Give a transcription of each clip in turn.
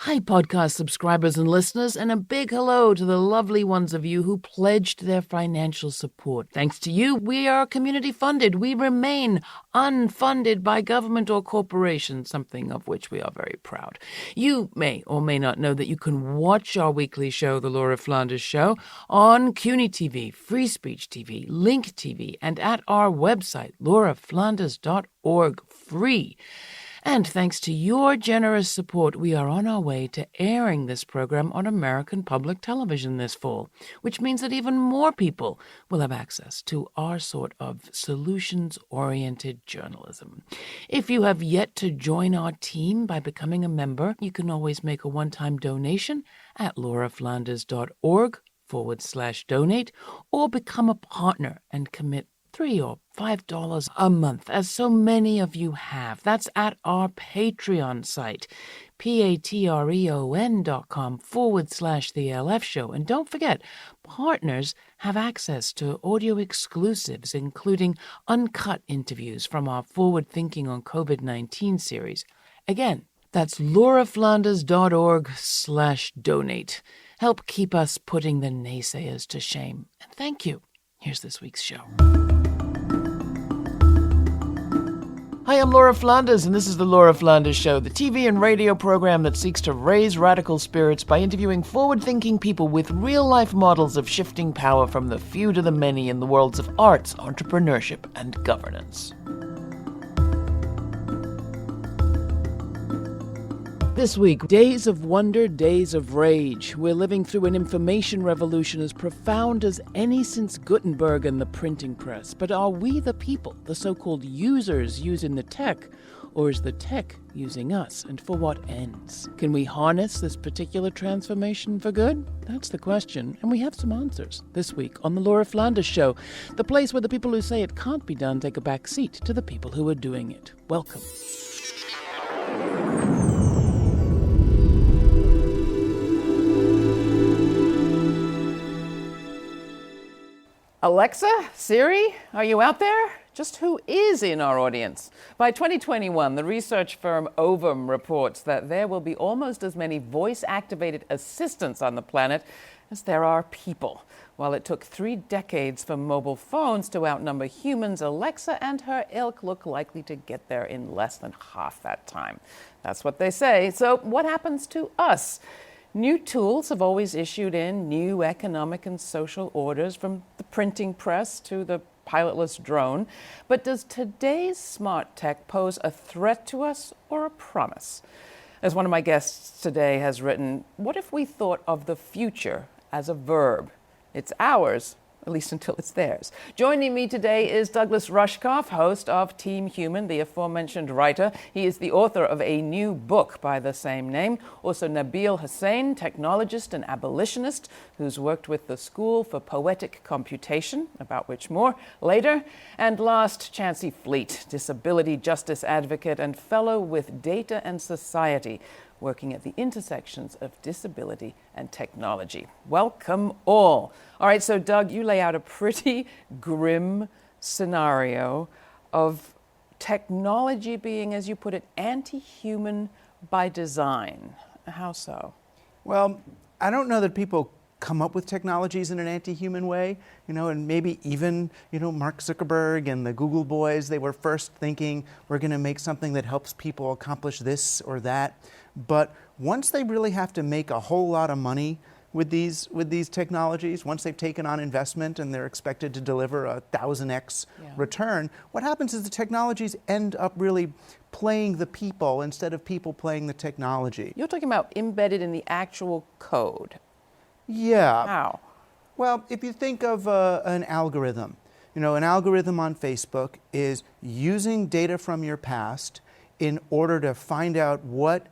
Hi, podcast subscribers and listeners, and a big hello to the lovely ones of you who pledged their financial support. Thanks to you, we are community funded. We remain unfunded by government or corporation, something of which we are very proud. You may or may not know that you can watch our weekly show, The Laura Flanders Show, on CUNY TV, Free Speech TV, Link TV, and at our website, lauraflanders.org, free. And thanks to your generous support, we are on our way to airing this program on American public television this fall, which means that even more people will have access to our sort of solutions-oriented journalism. If you have yet to join our team by becoming a member, you can always make a one-time donation at lauraflanders.org/donate or become a partner and commit $3 or $5 a month, as so many of you have. That's at our Patreon site, patreon.com/The LF Show. And don't forget, partners have access to audio exclusives, including uncut interviews from our Forward Thinking on COVID-19 series. Again, that's lauraflanders.org/donate. Help keep us putting the naysayers to shame. And thank you. Here's this week's show. Hi, I'm Laura Flanders, and this is The Laura Flanders Show, the TV and radio program that seeks to raise radical spirits by interviewing forward-thinking people with real-life models of shifting power from the few to the many in the worlds of arts, entrepreneurship, and governance. This week, days of wonder, days of rage. We're living through an information revolution as profound as any since Gutenberg and the printing press. But are we the people, the so-called users, using the tech? Or is the tech using us, and for what ends? Can we harness this particular transformation for good? That's the question, and we have some answers this week on The Laura Flanders Show, the place where the people who say it can't be done take a back seat to the people who are doing it. Welcome. Alexa, Siri, are you out there? Just who is in our audience? By 2021, the research firm Ovum reports that there will be almost as many voice-activated assistants on the planet as there are people. While it took 3 decades for mobile phones to outnumber humans, Alexa and her ilk look likely to get there in less than half that time. That's what they say. So what happens to us? New tools have always issued in new economic and social orders, from the printing press to the pilotless drone. But does today's smart tech pose a threat to us or a promise? As one of my guests today has written, what if we thought of the future as a verb? It's ours, at least until it's theirs. Joining me today is Douglas Rushkoff, host of Team Human, the aforementioned writer. He is the author of a new book by the same name. Also Nabil Hassein, technologist and abolitionist, who's worked with the School for Poetic Computation, about which more later. And last, Chancey Fleet, disability justice advocate and fellow with Data and Society, working at the intersections of disability and technology. Welcome all. All right, so Doug, you lay out a pretty grim scenario of technology being, as you put it, anti-human by design. How so? Well, I don't know that people come up with technologies in an anti-human way, and maybe even, Mark Zuckerberg and the Google boys, they were first thinking, we're going to make something that helps people accomplish this or that. But once they really have to make a whole lot of money with these technologies, once they've taken on investment and they're expected to deliver a 1,000x return, what happens is the technologies end up really playing the people instead of people playing the technology. You're talking about embedded in the actual code. Yeah. How? Well, if you think of an algorithm, an algorithm on Facebook is using data from your past in order to find out what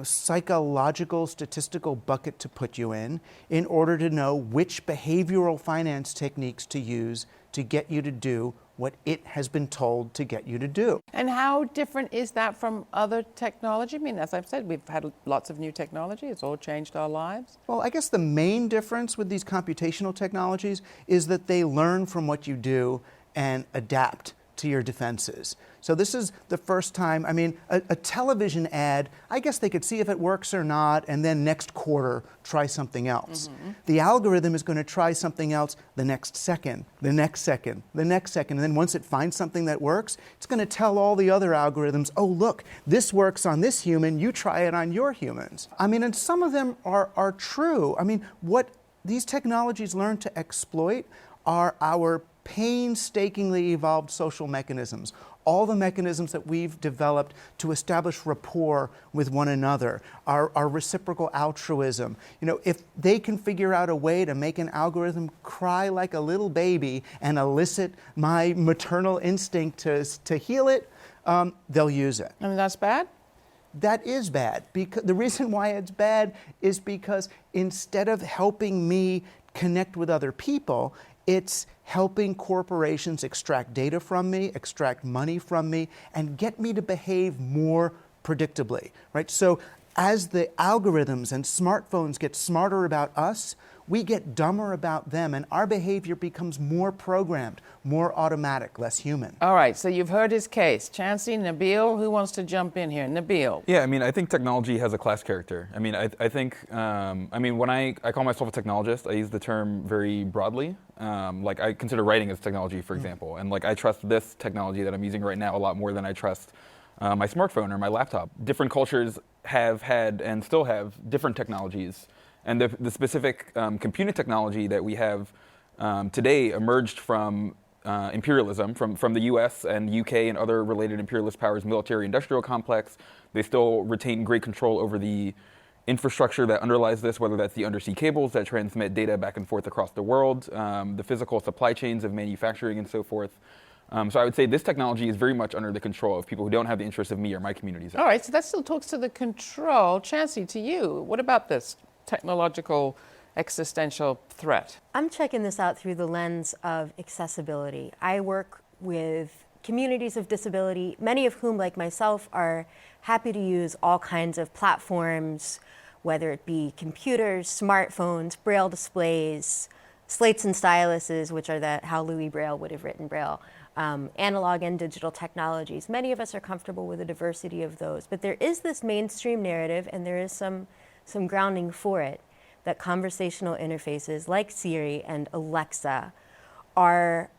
psychological statistical bucket to put you in order to know which behavioral finance techniques to use to get you to do what it has been told to get you to do. And how different is that from other technology? I mean, as I've said, we've had lots of new technology. It's all changed our lives. Well, I guess the main difference with these computational technologies is that they learn from what you do and adapt to your defenses. So this is the first time, I mean, a television ad, I guess they could see if it works or not, and then next quarter, try something else. The algorithm is going to try something else the next second, the next second, the next second, and then once it finds something that works, it's going to tell all the other algorithms, oh, look, this works on this human, you try it on your humans. I mean, and some of them are true. I mean, what these technologies learn to exploit are our painstakingly evolved social mechanisms, all the mechanisms that we've developed to establish rapport with one another, our reciprocal altruism. You know, if they can figure out a way to make an algorithm cry like a little baby and elicit my maternal instinct to heal it, they'll use it. I mean, that's bad? That is bad. Because the reason why it's bad is because instead of helping me connect with other people, it's helping corporations extract data from me, extract money from me, and get me to behave more predictably, right? So as the algorithms and smartphones get smarter about us, we get dumber about them, and our behavior becomes more programmed, more automatic, less human. All right, so you've heard his case. Chancey, Nabil, who wants to jump in here? Nabil. Yeah, I mean, I think technology has a class character. I mean, I think, when I call myself a technologist, I use the term very broadly. Like, I consider writing as technology, for example. And, like, I trust this technology that I'm using right now a lot more than I trust my smartphone or my laptop. Different cultures have had and still have different technologies. And the specific computing technology that we have today emerged from imperialism, from the US and UK and other related imperialist powers' military-industrial complex. They still retain great control over the infrastructure that underlies this, whether that's the undersea cables that transmit data back and forth across the world, the physical supply chains of manufacturing and so forth. So I would say this technology is very much under the control of people who don't have the interests of me or my communities. All right, so that still talks to the control. Chancey, to you, what about this technological existential threat? I'm checking this out through the lens of accessibility. I work with communities of disability, many of whom, like myself, are happy to use all kinds of platforms, whether it be computers, smartphones, braille displays, slates and styluses, which are how Louis Braille would have written Braille, analog and digital technologies. Many of us are comfortable with a diversity of those, but there is this mainstream narrative, and there is some grounding for it, that conversational interfaces like Siri and Alexa are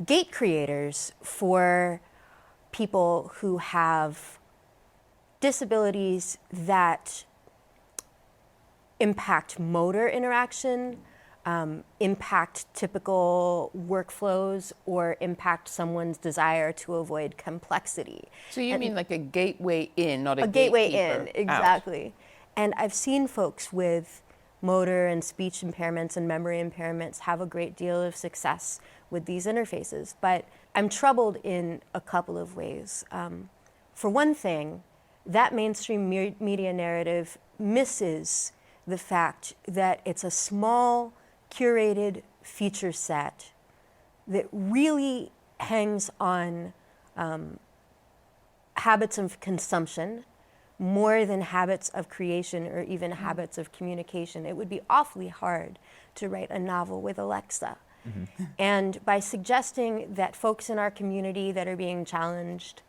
gate creators for people who have disabilities that impact motor interaction, impact typical workflows, or impact someone's desire to avoid complexity. So you mean like a gateway in, not a gateway gatekeeper in, exactly. Out. And I've seen folks with motor and speech impairments and memory impairments have a great deal of success with these interfaces. But I'm troubled in a couple of ways. For one thing, that mainstream media narrative misses the fact that it's a small, curated feature set that really hangs on habits of consumption more than habits of creation or even habits of communication. It would be awfully hard to write a novel with Alexa. Mm-hmm. And by suggesting that folks in our community that are being challenged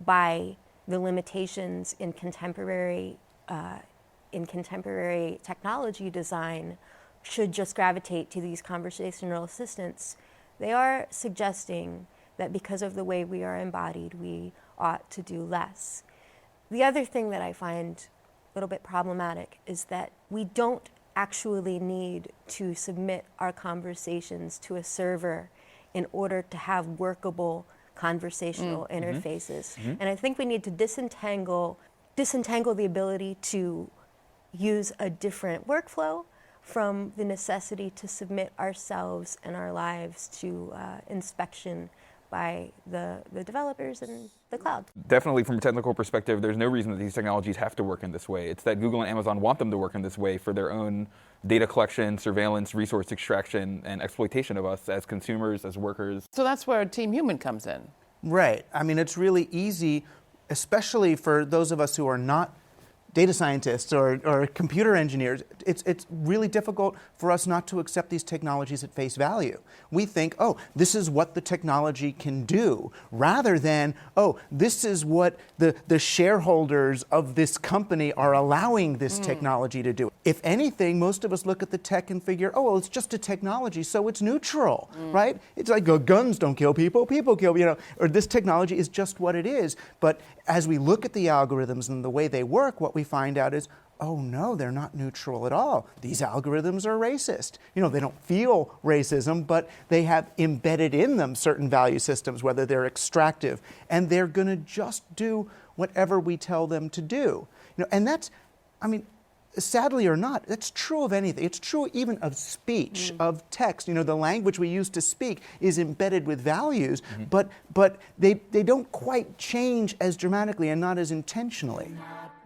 by the limitations in contemporary technology design should just gravitate to these conversational assistants, they are suggesting that because of the way we are embodied, we ought to do less. The other thing that I find a little bit problematic is that we don't actually need to submit our conversations to a server in order to have workable conversational interfaces. Mm-hmm. And I think we need to disentangle the ability to use a different workflow from the necessity to submit ourselves and our lives to inspection by the developers and the cloud. Definitely from a technical perspective, there's no reason that these technologies have to work in this way. It's that Google and Amazon want them to work in this way for their own data collection, surveillance, resource extraction, and exploitation of us as consumers, as workers. So that's where Team Human comes in. Right. I mean, it's really easy, especially for those of us who are not data scientists or computer engineers, it's really difficult for us not to accept these technologies at face value. We think, oh, this is what the technology can do, rather than, oh, this is what the shareholders of this company are allowing this technology to do. If anything, most of us look at the tech and figure, oh, well, it's just a technology, so it's neutral, right? It's like, oh, guns don't kill people, people kill, or this technology is just what it is. But as we look at the algorithms and the way they work, what we find out is, oh no, they're not neutral at all. These algorithms are racist. They don't feel racism, but they have embedded in them certain value systems, whether they're extractive, and they're going to just do whatever we tell them to do. And that's, sadly or not, that's true of anything. It's true even of speech, of text. The language we use to speak is embedded with values, but they don't quite change as dramatically and not as intentionally.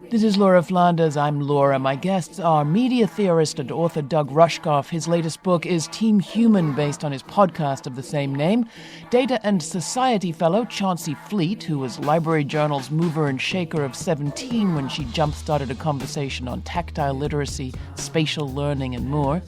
This is Laura Flanders. I'm Laura. My guests are media theorist and author Doug Rushkoff. His latest book is Team Human, based on his podcast of the same name. Data and Society fellow Chancey Fleet, who was Library Journal's mover and shaker of 17 when she jump-started a conversation on tactile literacy, spatial learning, and more.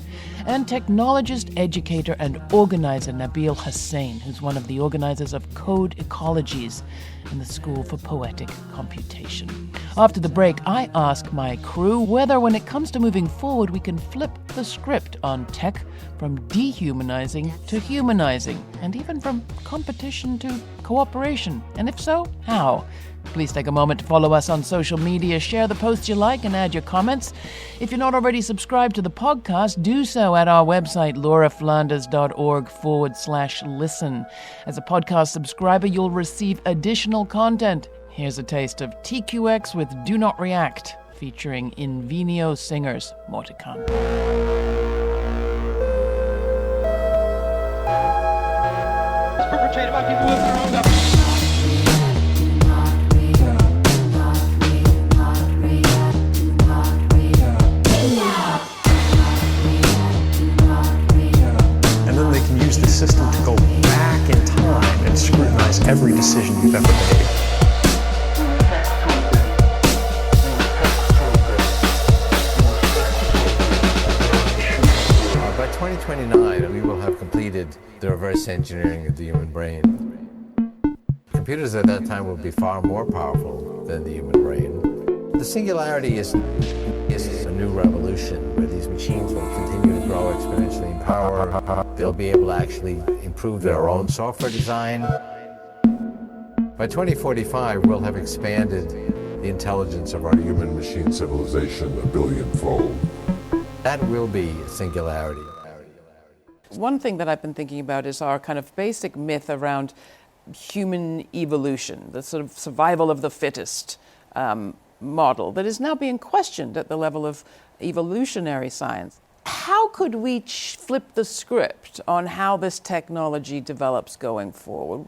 And technologist, educator, and organizer Nabil Hassein, who's one of the organizers of Code Ecologies in the School for Poetic Computation. After the break, I ask my crew whether, when it comes to moving forward, we can flip the script on tech from dehumanizing to humanizing, and even from competition to cooperation. And if so, how? Please take a moment to follow us on social media, share the posts you like, and add your comments. If you're not already subscribed to the podcast, do so at our website, lauraflanders.org/listen. As a podcast subscriber, you'll receive additional content. Here's a taste of TQX with Do Not React, featuring Invenio Singers. More to come. It's perpetrated by people with their own government. The system to go back in time and scrutinize every decision you've ever made. By 2029, we will have completed the reverse engineering of the human brain. Computers at that time will be far more powerful than the human brain. The singularity is a new revolution where these machines will continue to grow exponentially in power. They'll be able to actually improve their own software design. By 2045, we'll have expanded the intelligence of our human-machine civilization 1 billion-fold. That will be singularity. One thing that I've been thinking about is our kind of basic myth around human evolution, the sort of survival of the fittest model that is now being questioned at the level of evolutionary science. How could we flip the script on how this technology develops going forward?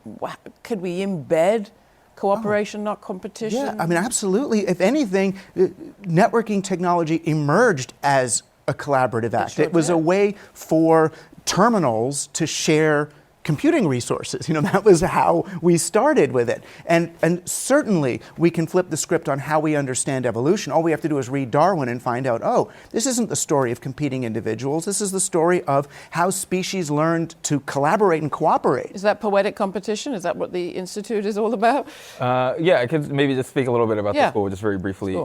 Could we embed cooperation, not competition? Yeah, absolutely. If anything, networking technology emerged as a collaborative act. It was a way for terminals to share computing resources. That was how we started with it. And certainly we can flip the script on how we understand evolution. All we have to do is read Darwin and find out, oh, this isn't the story of competing individuals. This is the story of how species learned to collaborate and cooperate. Is that poetic competition? Is that what the Institute is all about? Yeah, I could maybe just speak a little bit about the school just very briefly.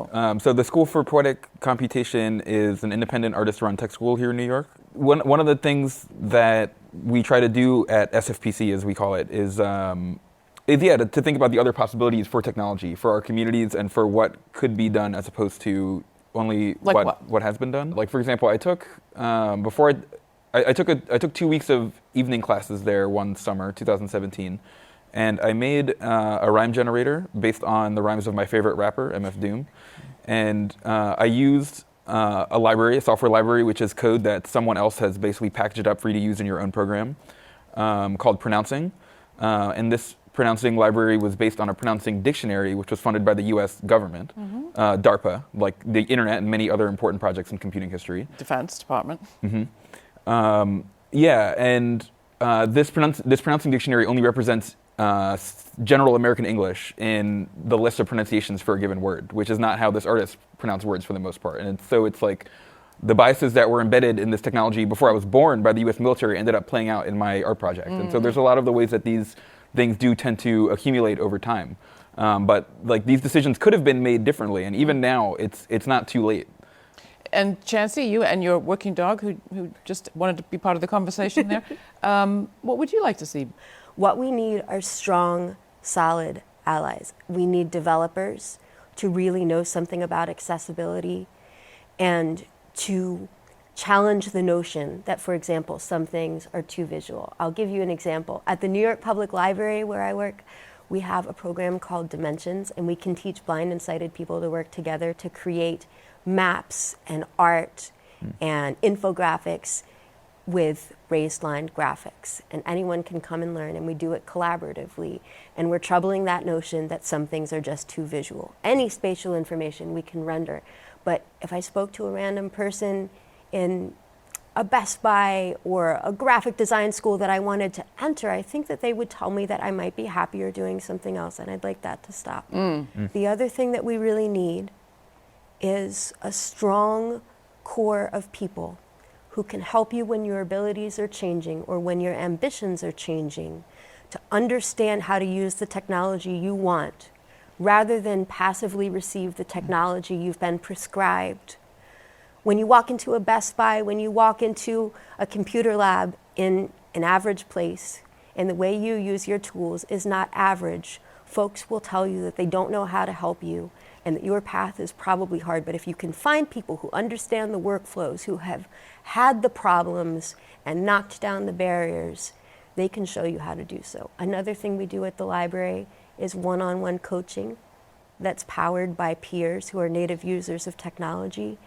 So the School for Poetic Computation is an independent artist-run tech school here in New York. One of the things that we try to do at SFPC, as we call it, is to think about the other possibilities for technology, for our communities, and for what could be done as opposed to only what has been done. Like, for example, I took 2 weeks of evening classes there one summer, 2017, and I made a rhyme generator based on the rhymes of my favorite rapper, MF Doom, and I used a software library, which is code that someone else has basically packaged up for you to use in your own program, called Pronouncing. And this pronouncing library was based on a pronouncing dictionary, which was funded by the U.S. government, DARPA, like the internet and many other important projects in computing history. Defense Department. And this pronouncing dictionary only represents general American English in the list of pronunciations for a given word, which is not how this artist pronounced words for the most part. And so it's like the biases that were embedded in this technology before I was born by the U.S. military ended up playing out in my art project. And so there's a lot of the ways that these things do tend to accumulate over time. But like these decisions could have been made differently, and even now, it's not too late. And Chancey, you and your working dog, who just wanted to be part of the conversation there, what would you like to see? What we need are strong, solid allies. We need developers to really know something about accessibility and to challenge the notion that, for example, some things are too visual. I'll give you an example. At the New York Public Library, where I work, we have a program called Dimensions, and we can teach blind and sighted people to work together to create maps and art and infographics with raised line graphics. And anyone can come and learn, and we do it collaboratively. And we're troubling that notion that some things are just too visual. Any spatial information we can render. But if I spoke to a random person in a Best Buy or a graphic design school that I wanted to enter, I think that they would tell me that I might be happier doing something else, and I'd like that to stop. The other thing that we really need is a strong core of people who can help you when your abilities are changing or when your ambitions are changing, to understand how to use the technology you want rather than passively receive the technology you've been prescribed. When you walk into a Best Buy, when you walk into a computer lab in an average place, and the way you use your tools is not average, folks will tell you that they don't know how to help you and that your path is probably hard. But if you can find people who understand the workflows, who have had the problems and knocked down the barriers, they can show you how to do so. Another thing we do at the library is one-on-one coaching that's powered by peers who are native users of technology,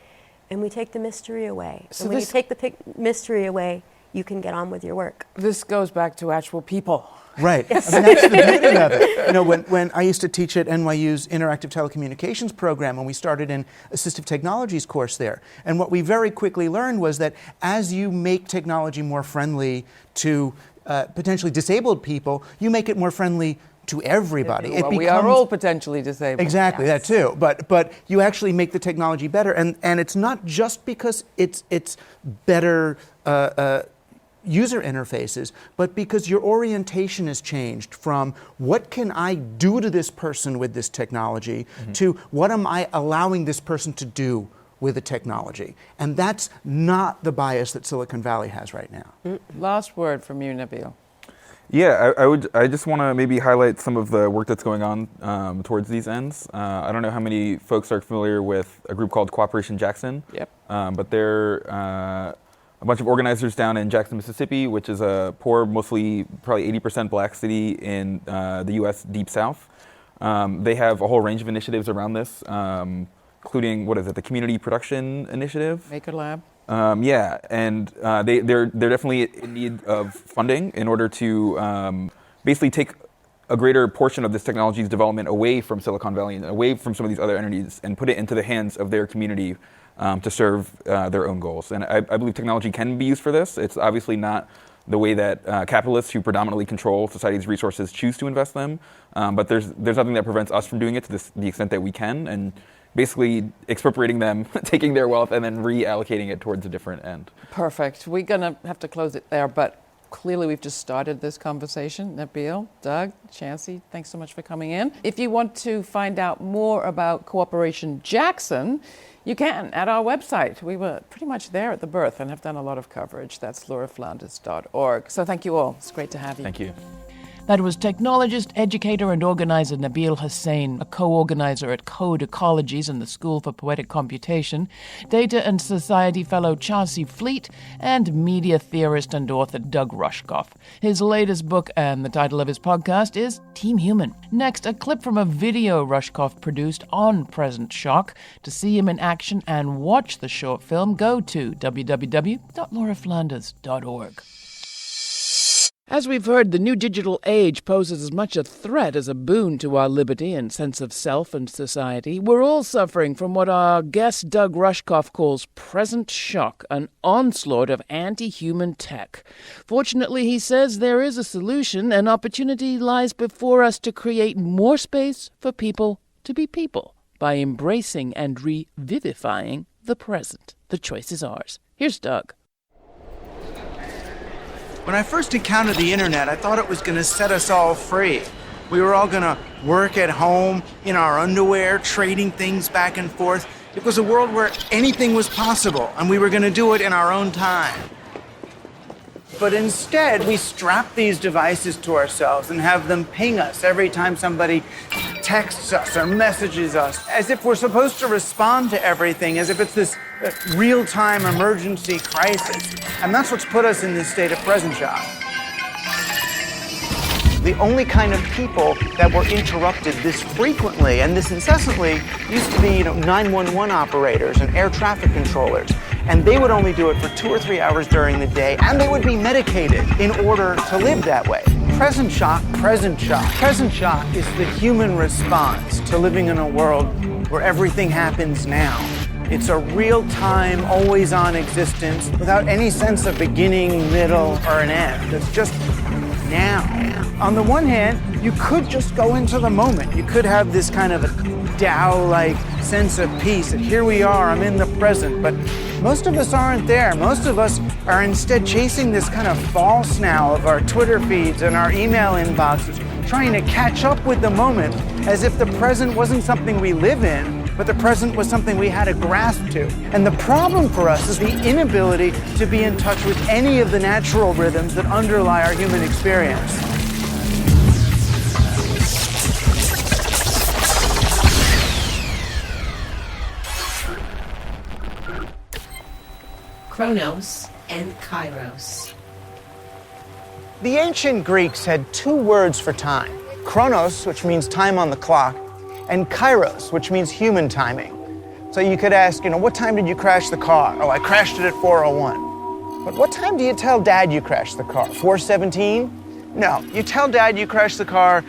and we take the mystery away. So and when you take the mystery away, you can get on with your work. This goes back to actual people. Right. Yes. I mean, that's the beauty of it. You know, when I used to teach at NYU's Interactive Telecommunications program, when we started an assistive technologies course there, and what we very quickly learned was that as you make technology more friendly to potentially disabled people, you make it more friendly to everybody. Well, we are all potentially disabled. Exactly, Yes. that too. But you actually make the technology better, and it's not just because it's better user interfaces, but because your orientation has changed from what can I do to this person with this technology to what am I allowing this person to do with the technology. And that's not the bias that Silicon Valley has right now. Last word from you, Nabil. Yeah, I just want to maybe highlight some of the work that's going on towards these ends. I don't know how many folks are familiar with a group called Cooperation Jackson. Yep. But they're a bunch of organizers down in Jackson, Mississippi, which is a poor, mostly probably 80% black city in the U.S. Deep South. They have a whole range of initiatives around this, including, the Community Production Initiative? Maker Lab. Yeah, and they're definitely in need of funding in order to basically take a greater portion of this technology's development away from Silicon Valley and away from some of these other entities and put it into the hands of their community to serve their own goals. And I believe technology can be used for this. It's obviously not the way that capitalists who predominantly control society's resources choose to invest them, but there's nothing that prevents us from doing it to the extent that we can, and basically expropriating them, taking their wealth, and then reallocating it towards a different end. Perfect. We're going to have to close it there, but clearly we've just started this conversation. Nabil, Doug, Chancey, thanks so much for coming in. If you want to find out more about Cooperation Jackson, you can at our website. We were pretty much there at the birth and have done a lot of coverage. That's lauraflanders.org. So thank you all. It's great to have you. Thank you. That was technologist, educator, and organizer Nabil Hassein, a co-organizer at Code Ecologies and the School for Poetic Computation, Data and Society fellow Chancey Fleet, and media theorist and author Doug Rushkoff. His latest book and the title of his podcast is Team Human. Next, a clip from a video Rushkoff produced on Present Shock. To see him in action and watch the short film, go to www.lauraflanders.org. As we've heard, the new digital age poses as much a threat as a boon to our liberty and sense of self and society. We're all suffering from what our guest Doug Rushkoff calls present shock, an onslaught of anti-human tech. Fortunately, he says there is a solution. An opportunity lies before us to create more space for people to be people by embracing and revivifying the present. The choice is ours. Here's Doug. When I first encountered the internet, I thought it was going to set us all free. We were all going to work at home in our underwear, trading things back and forth. It was a world where anything was possible, and we were going to do it in our own time. But instead, we strap these devices to ourselves and have them ping us every time somebody texts us or messages us, as if we're supposed to respond to everything, as if it's this real-time emergency crisis. And that's what's put us in this state of present shock. The only kind of people that were interrupted this frequently and this incessantly used to be, 911 operators and air traffic controllers. And they would only do it for 2 or 3 hours during the day, and they would be medicated in order to live that way. Present shock, present shock. Present shock is the human response to living in a world where everything happens now. It's a real-time, always-on existence without any sense of beginning, middle, or an end. It's just now. On the one hand, you could just go into the moment. You could have this kind of a Tao-like sense of peace, and here we are, I'm in the present. But most of us aren't there. Most of us are instead chasing this kind of false now of our Twitter feeds and our email inboxes, trying to catch up with the moment as if the present wasn't something we live in, but the present was something we had to grasp to. And the problem for us is the inability to be in touch with any of the natural rhythms that underlie our human experience. Chronos and Kairos. The ancient Greeks had 2 words for time. Chronos, which means time on the clock, and Kairos, which means human timing. So you could ask, what time did you crash the car? Oh, I crashed it at 4:01. But what time do you tell Dad you crashed the car? 4:17? No, you tell Dad you crashed the car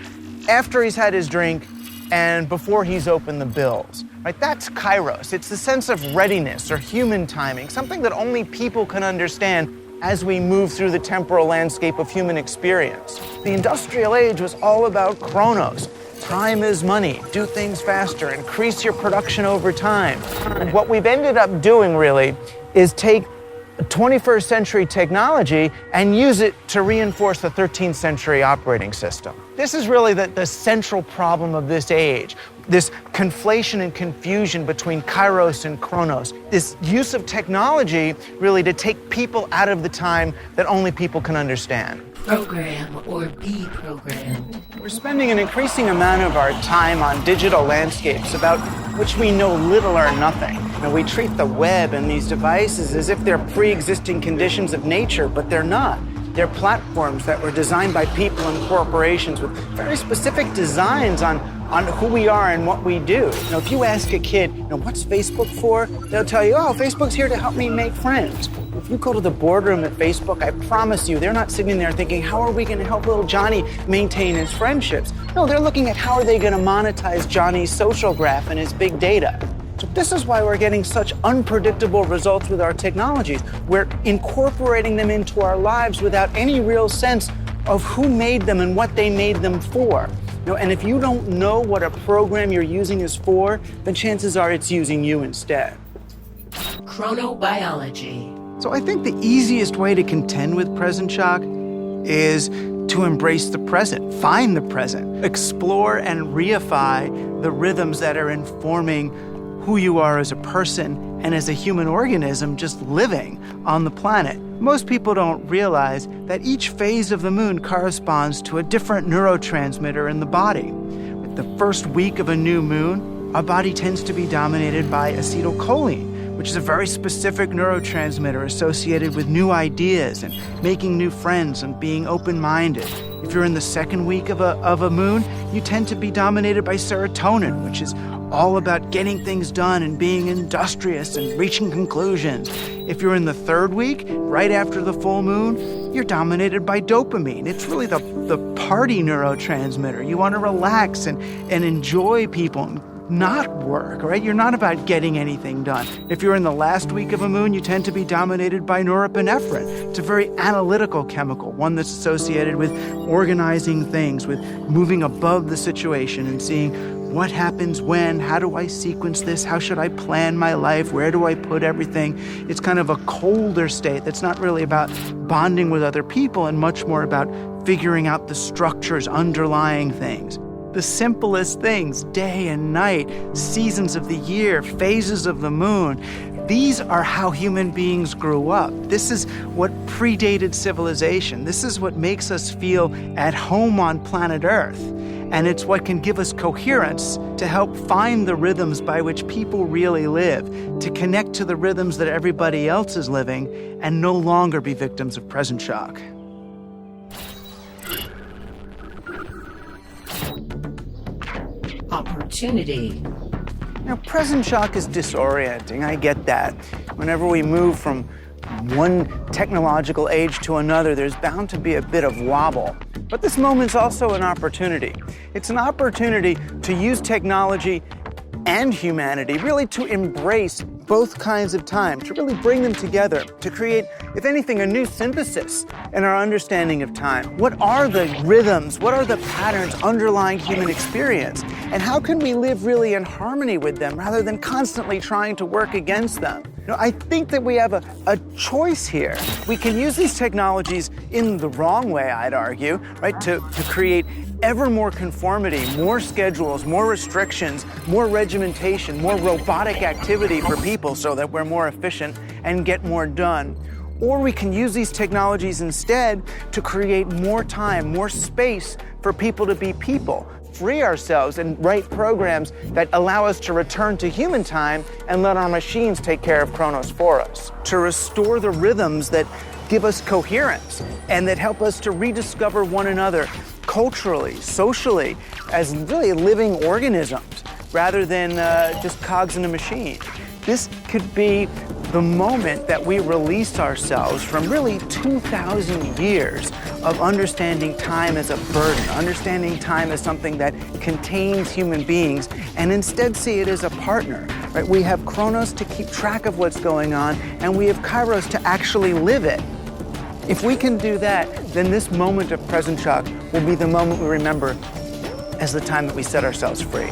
after he's had his drink and before he's opened the bills. Right? That's Kairos. It's the sense of readiness or human timing, something that only people can understand as we move through the temporal landscape of human experience. The industrial age was all about chronos. Time is money. Do things faster. Increase your production over time. And what we've ended up doing, really, is take 21st century technology and use it to reinforce the 13th century operating system. This is really the central problem of this age, this conflation and confusion between Kairos and Chronos, this use of technology really to take people out of the time that only people can understand. Program or be programmed. We're spending an increasing amount of our time on digital landscapes about which we know little or nothing. We treat the web and these devices as if they're pre-existing conditions of nature, but they're not. They're platforms that were designed by people and corporations with very specific designs on who we are and what we do. If you ask a kid, what's Facebook for? They'll tell you, Facebook's here to help me make friends. If you go to the boardroom at Facebook, I promise you, they're not sitting there thinking, how are we going to help little Johnny maintain his friendships? No, they're looking at how are they going to monetize Johnny's social graph and his big data. So this is why we're getting such unpredictable results with our technologies. We're incorporating them into our lives without any real sense of who made them and what they made them for. And if you don't know what a program you're using is for, then chances are it's using you instead. Chronobiology. So I think the easiest way to contend with present shock is to embrace the present, find the present, explore and reify the rhythms that are informing who you are as a person and as a human organism just living on the planet. Most people don't realize that each phase of the moon corresponds to a different neurotransmitter in the body. With the first week of a new moon, our body tends to be dominated by acetylcholine, which is a very specific neurotransmitter associated with new ideas and making new friends and being open-minded. If you're in the second week of a moon, you tend to be dominated by serotonin, which is all about getting things done and being industrious and reaching conclusions. If you're in the third week, right after the full moon, you're dominated by dopamine. It's really the party neurotransmitter. You want to relax and enjoy people and not work, right? You're not about getting anything done. If you're in the last week of a moon, you tend to be dominated by norepinephrine. It's a very analytical chemical, one that's associated with organizing things, with moving above the situation and seeing what happens when, how do I sequence this, how should I plan my life, where do I put everything. It's kind of a colder state that's not really about bonding with other people and much more about figuring out the structures underlying things. The simplest things, day and night, seasons of the year, phases of the moon, these are how human beings grew up. This is what predated civilization. This is what makes us feel at home on planet Earth. And it's what can give us coherence to help find the rhythms by which people really live, to connect to the rhythms that everybody else is living, and no longer be victims of present shock. Opportunity. Now, present shock is disorienting. I get that. Whenever we move from one technological age to another, there's bound to be a bit of wobble. But this moment's also an opportunity. It's an opportunity to use technology and humanity, really to embrace both kinds of time, to really bring them together, to create, if anything, a new synthesis in our understanding of time. What are the rhythms? What are the patterns underlying human experience? And how can we live really in harmony with them rather than constantly trying to work against them? I think that we have a choice here. We can use these technologies in the wrong way, I'd argue, right, to create ever more conformity, more schedules, more restrictions, more regimentation, more robotic activity for people so that we're more efficient and get more done. Or we can use these technologies instead to create more time, more space for people to be people, free ourselves and write programs that allow us to return to human time and let our machines take care of Chronos for us, to restore the rhythms that give us coherence and that help us to rediscover one another culturally, socially, as really living organisms rather than just cogs in a machine. This could be the moment that we release ourselves from really 2,000 years of understanding time as a burden, understanding time as something that contains human beings, and instead see it as a partner. Right? We have Chronos to keep track of what's going on, and we have Kairos to actually live it. If we can do that, then this moment of present shock will be the moment we remember as the time that we set ourselves free.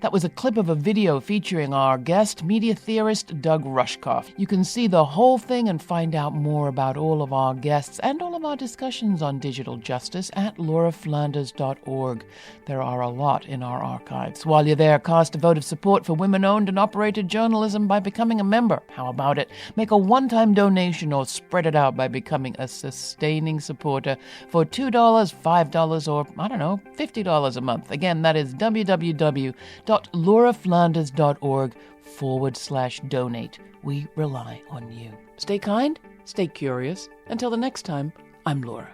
That was a clip of a video featuring our guest, media theorist Doug Rushkoff. You can see the whole thing and find out more about all of our guests and all of our discussions on digital justice at lauraflanders.org. There are a lot in our archives. While you're there, cast a vote of support for women-owned and operated journalism by becoming a member. How about it? Make a one-time donation or spread it out by becoming a sustaining supporter for $2, $5, or, $50 a month. Again, that is www.lauraflanders.org/donate. We rely on you. Stay kind, stay curious. Until the next time, I'm Laura.